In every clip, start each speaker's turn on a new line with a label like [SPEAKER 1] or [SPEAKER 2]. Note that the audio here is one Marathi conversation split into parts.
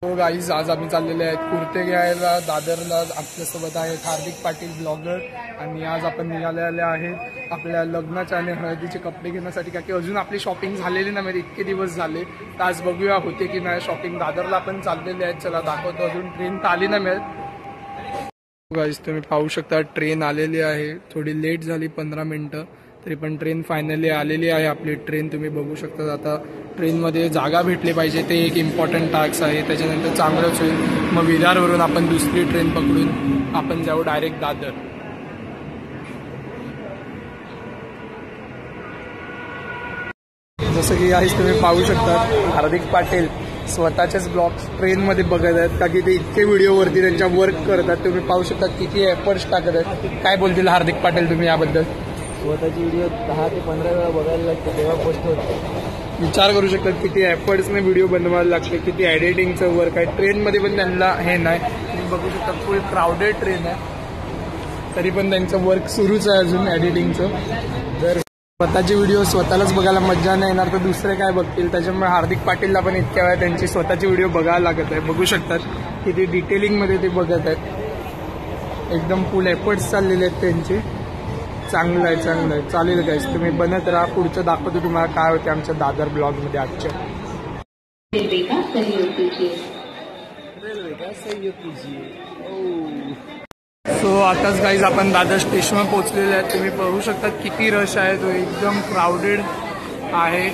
[SPEAKER 1] हो गाईज, आज आम्ही चाललेले आहेत कुर्ते घ्यायला दादरला. आपल्यासोबत आहेत हार्दिक पाटील ब्लॉगर आणि आज आपण निघालेले आहेत आपल्या लग्नाच्या आणि हळदीचे कपडे घेण्यासाठी. का की अजून आपली शॉपिंग झालेली नाही, म्हणजे इतके दिवस झाले. तर आज बघूया होते की नाही शॉपिंग. दादरला आपण चाललेले आहेत, चला दाखवतो. अजून ट्रेन तर आली नाही मिळत. गाईज तुम्ही पाहू शकता ट्रेन आलेली आहे. थोडी लेट झाली 15 मिनिटं, तरी पण ट्रेन फायनली आलेली आहे. आपली ट्रेन तुम्ही बघू शकता. आता ट्रेनमध्ये जागा भेटली पाहिजे, ते एक इम्पॉर्टंट टास्क आहे. त्याच्यानंतर चांगलंच होईल. मग विरारवरून आपण दुसरी ट्रेन पकडून आपण जाऊ डायरेक्ट दादर. जसं की आज तुम्ही पाहू शकता हार्दिक पाटील स्वतःचेच ब्लॉग्स ट्रेनमध्ये बघत आहेत, का की ते इतके व्हिडिओवरती त्यांच्या वर्क करतात. तुम्ही पाहू शकता किती एफर्ट्स टाकत आहेत. काय बोलतील हार्दिक पाटील तुम्ही याबद्दल?
[SPEAKER 2] स्वतःची व्हिडिओ 10 ते 15 वेळा बघायला लागते तेव्हा पोस्ट होते.
[SPEAKER 1] विचार करू शकतात किती एफर्ट्सने व्हिडिओ बनवायला लागते, किती एडिटिंगचं वर्क आहे. ट्रेनमध्ये पण त्यांना हे नाही. तुम्ही बघू शकता फुल क्राऊडेड ट्रेन आहे, तरी पण त्यांचं वर्क सुरूच आहे अजून एडिटिंगचं. जर स्वतःचे व्हिडिओ स्वतःलाच बघायला मजा नाही येणार तर दुसरे काय बघतील. त्याच्यामुळे हार्दिक पाटीलला पण इतक्या वेळा त्यांची स्वतःची व्हिडिओ बघायला लागत आहे. बघू शकतात किती डिटेलिंगमध्ये ते बघत आहेत. एकदम फुल एफर्ट्स चाललेले आहेत त्यांचे. चांगलं आहे, चांगलं आहे. चालेल गाईस, तुम्ही बनत राहा. पुढचं दाखवतो तुम्हाला काय होते आमच्या दादर ब्लॉगमध्ये आजच्या. सो आताच गाईज आपण दादर स्टेशनवर पोहोचलेले आहेत. तुम्ही पाहू शकता किती रश आहे. तो एकदम क्राऊडेड आहे.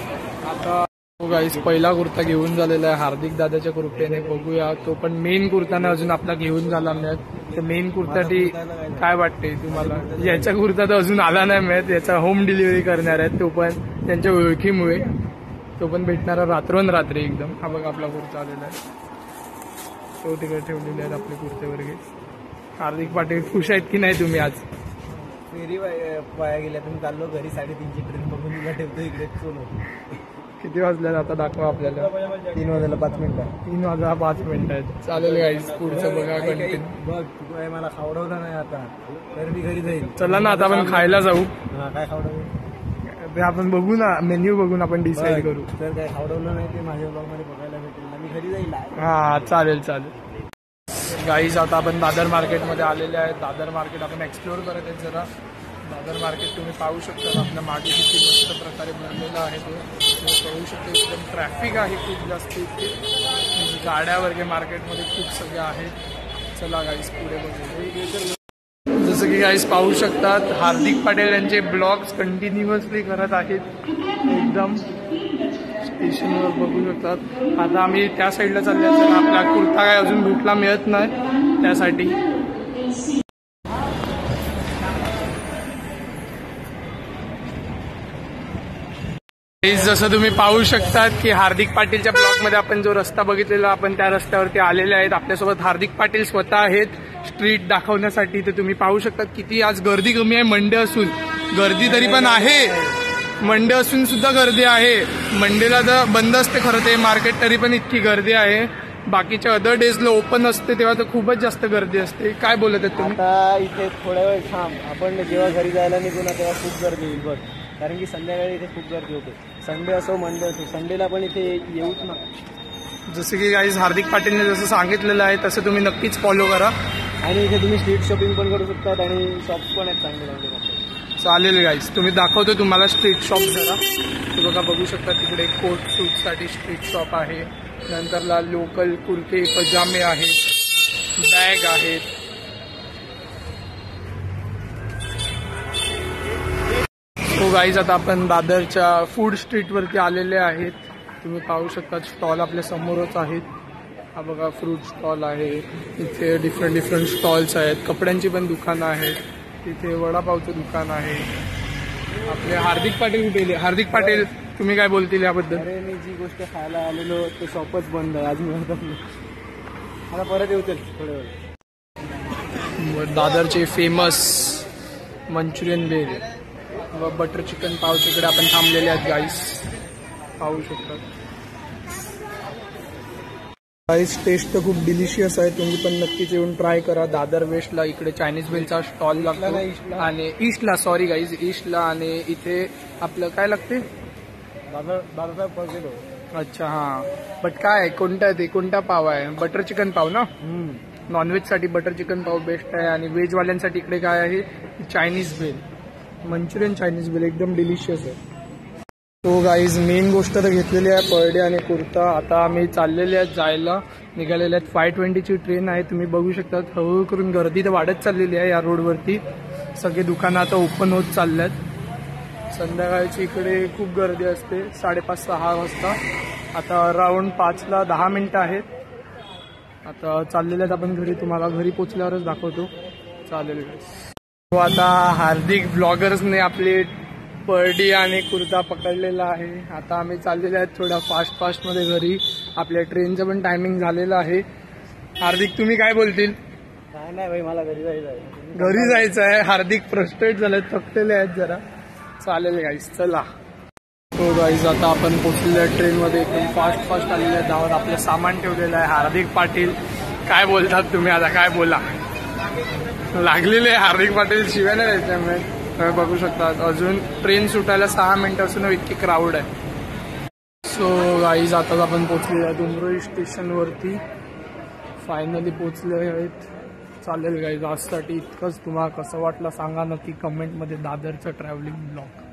[SPEAKER 1] आता गाईज पहिला कुर्ता घेऊन झालेला आहे हार्दिक दादाच्या कुर्त्याने. बघूया, तो पण मेन कुर्ताने अजून आपला घेऊन झाला नाही. तर मेन कुर्तासाठी काय वाटते तुम्हाला? याचा कुर्ता तर अजून आला नाही मिळत. याचा होम डिलिव्हरी करणार आहेत, तो पण त्यांच्या ओळखीमुळे. तो पण भेटणारा रात्री एकदम. हा बघा आपला कुर्ता आलेला आहे, तो तिकडे ठेवलेले आहेत आपले कुर्ते वगैरे. हार्दिक पाटील खुश आहेत की नाही तुम्ही? आज
[SPEAKER 2] फेरी वाया गेल्या, तुम्ही चाललो घरी 3:30ची ट्रेन बघून ठेवतो इकडे.
[SPEAKER 1] किती वाजल्यात आता दाखवा आपल्याला?
[SPEAKER 2] 3 वाजायला 5 मिनिटं.
[SPEAKER 1] 3 वाजता 5 मिनिटं आहेत. चालेल गाईज, पुढचं बघा कंटिन्यू.
[SPEAKER 2] बघ तू मला खावडवलं नाही आता, तर मी घरी जाईल.
[SPEAKER 1] चला ना आता आपण खायला जाऊ.
[SPEAKER 2] काय खावडवलं
[SPEAKER 1] ते आपण बघू ना, मेन्यू बघून आपण डिसाईड करू.
[SPEAKER 2] तर काय खावडवलं नाही ते माझ्या ब्लॉगमध्ये बघायला भेटेल ना, मी घरी जाईल.
[SPEAKER 1] हा चालेल चालेल. गाईज आता आपण दादर मार्केटमध्ये आलेले आहेत. दादर मार्केट आपण एक्सप्लोर करत आहेत जरा. दादर मार्केट तुम्ही पाहू शकता आपल्या मागे किती मस्त प्रकारे बनलेलं आहे. ते तुम्ही पाहू शकता एकदम ट्रॅफिक आहे खूप जास्त इथे. गाड्या वगैरे मार्केटमध्ये खूप सगळ्या आहेत. चला गाईज पुढे बघू. जसं की गाईज पाहू शकतात हार्दिक पाटील यांचे ब्लॉग्स कंटिन्युअसली करत आहेत. एकदम स्टेशनवर बघू शकतात. आता आम्ही त्या साईडला चालले तर आपला कुर्ता काय अजून भेटला मिळत नाही, त्यासाठी. जसं तुम्ही पाहू शकतात की हार्दिक पाटीलच्या ब्लॉगमध्ये आपण जो रस्ता बघितलेला आपण त्या रस्त्यावरती आलेले आहेत. आपल्यासोबत हार्दिक पाटील स्वतः आहेत स्ट्रीट दाखवण्यासाठी. तर तुम्ही पाहू शकतात किती आज गर्दी कमी आहे. मंडे असून गर्दी तरी पण आहे. मंडे असून सुद्धा गर्दी आहे. मंडेला तर बंद असते खरं ते मार्केट, तरी पण इतकी गर्दी आहे. बाकीच्या अदर डेजला ओपन असते तेव्हा तर खूपच जास्त गर्दी असते. काय बोलत आहेत तुम्ही?
[SPEAKER 2] आता इथे थोड्या वेळ थांब. आपण जेव्हा घरी जायला निघू ना तेव्हा खूप गर्दी होईल बघ, कारण की संध्याकाळी इथे खूप गर्दी होते. संडे असो मंडे असो, संडेला पण इथे येऊच ना.
[SPEAKER 1] जसं की गाईज हार्दिक पाटीलने जसं सांगितलेलं आहे तसं तुम्ही नक्कीच फॉलो करा.
[SPEAKER 2] आणि इथे तुम्ही स्ट्रीट शॉपिंग पण करू शकतात आणि शॉप्स पण आहेत चांगले चांगले.
[SPEAKER 1] चालेल गाईज, तुम्ही दाखवतो तुम्हाला स्ट्रीट शॉप जरा. ते बघा बघू शकता तिकडे कोट सूटसाठी स्ट्रीट शॉप आहे. नंतरला लोकल कुर्ते पजामे आहेत, बॅग आहेत. तो गाईज आता आपण दादरच्या फूड स्ट्रीटवरती आलेले आहेत. तुम्ही पाहू शकता स्टॉल आपल्या समोरच आहेत. हा बघा फ्रूट स्टॉल आहे. इथे डिफरंट स्टॉल्स आहेत. कपड्यांची पण दुकानं आहेत. तिथे वडापावचं दुकान आहे. आपले हार्दिक पाटील कुठे? हार्दिक पाटील तुम्ही काय बोलतील याबद्दल?
[SPEAKER 2] अरे मी जी गोष्ट खायला आलेलो ते शॉपच बंद आहे आज. मिळत आता परत येतील थोड्या वेळ.
[SPEAKER 1] दादरचे फेमस मंचुरियन भेल व बटर चिकन पाव तिकडे आपण थांबलेले आहेत गाईस, पाहू शकतात. गाईस टेस्ट तर खूप डिलिशियस आहे. तुम्ही पण नक्कीच येऊन ट्राय करा. दादर वेस्टला इकडे चायनीज भेलचा स्टॉल लागतो आणि ईस्टला, ईस्टला आणि इथे आपलं काय लागते?
[SPEAKER 2] दादासाहेब
[SPEAKER 1] अच्छा हां. बट काय आहे, कोणता ते कोणता पाव आहे? बटर चिकन पाव ना. नॉनव्हेजसाठी बटर चिकन पाव बेस्ट आहे आणि व्हेजवाल्यांसाठी इकडे काय आहे, चायनीज भेल, मंचुरियन चायनीज भेल एकदम डिलिशियस आहे. तो गाईज मेन गोष्ट तर घेतलेली आहे पर डे आणि कुर्ता. आता आम्ही चाललेले आहेत जायला, निघालेले आहेत. 5:20ची ट्रेन आहे. तुम्ही बघू शकता हळूहळू करून गर्दी तर वाढत चाललेली आहे या रोडवरती. सगळे दुकानं आता ओपन होत चालल्यात. संध्याकाळची इकडे खूप गर्दी असते 5:30-6 वाजता. आता अराऊंड 5ला 10 मिनिटं आहेत. आता चाललेले आहेत आपण घरी. तुम्हाला घरी पोचल्यावरच दाखवतो. चालेल. तो आता हार्दिक ब्लॉगर्सने आपले पर्डी आणि कुर्ता पकडलेला आहे. आता आम्ही चाललेले आहेत थोडा फास्टमध्ये घरी. आपल्या ट्रेनचं पण टायमिंग झालेलं आहे. हार्दिक तुम्ही काय बोलतील?
[SPEAKER 2] काय नाही भाई, मला घरी जायचं आहे.
[SPEAKER 1] घरी जायचं आहे. हार्दिक फ्रस्ट्रेट झाले, थकलेले आहेत जरा. चालेल गाईस, चला. तो गाईज आता आपण पोचलेल्या ट्रेनमध्ये एकदम फास्ट आलेल्या धावत. आपलं सामान ठेवलेलं आहे. हार्दिक पाटील काय बोलतात तुम्ही आता? काय बोला. लागलेले हार्दिक पाटील शिवाय नाही द्यायच्या. तुम्ही बघू शकता अजून ट्रेन सुटायला 6 मिनिटं असून इतकी क्राऊड आहे. सो गाईज आता आपण पोचलेलो आहे डोंबिवली स्टेशनवरती. फायनली पोचले आहेत. चालेल गाईज, आजसाठी इतकंच. तुम्हाला कसं वाटलं सांगा नक्की कमेंटमध्ये दादरचं ट्रॅव्हलिंग ब्लॉग.